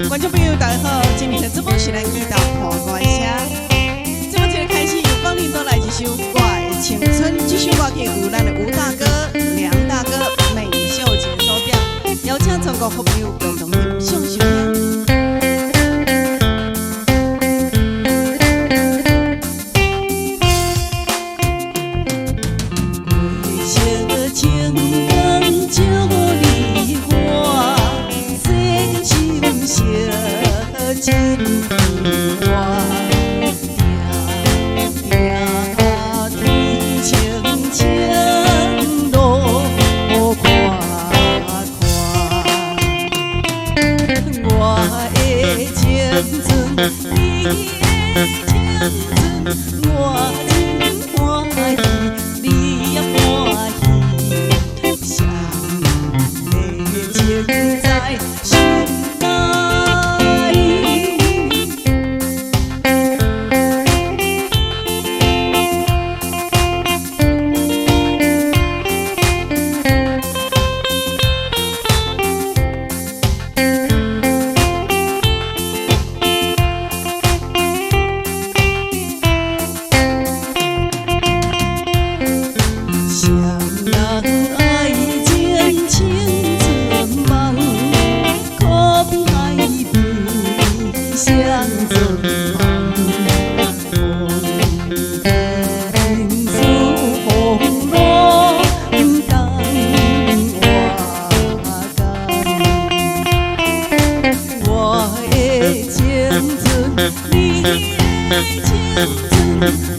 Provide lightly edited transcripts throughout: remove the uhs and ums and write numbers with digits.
观众朋友，大家好，今日的直播是咱记到破歌声。节目节开始，由光临都来一首《我的青春》，这首歌曲由咱的吴大哥、梁大哥、美秀姐所表，邀请全国好朋友共同欣赏收听。情歌行行对情情路看看，我的青春，你的青春，我真欢喜，你也欢喜，相的情在心内。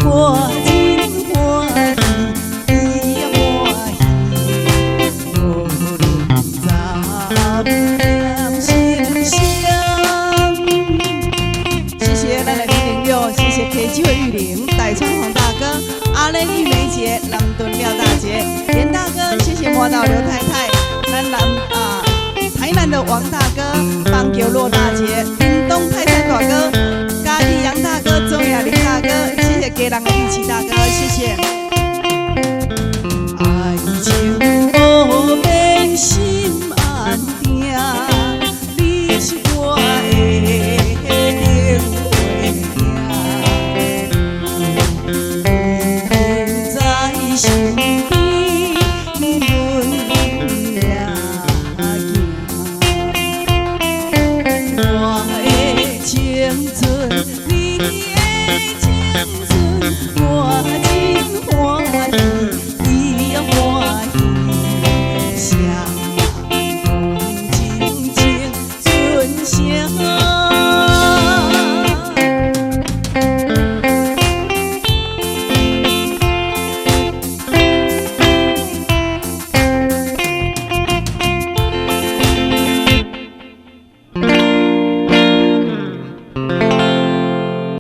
我真欢喜，你也欢喜，无论怎点心香。谢谢咱的朋友，谢谢 K 机会玉玲、代川黄大哥、阿雷玉梅姐、南屯廖大姐、严大哥，谢谢魔道刘太太，台南的王大哥、棒球骆大姐、屏东泰山大哥、嘉义杨大哥、中亚林大哥，谢谢给人的玉琪大哥，谢谢。爱情无边心。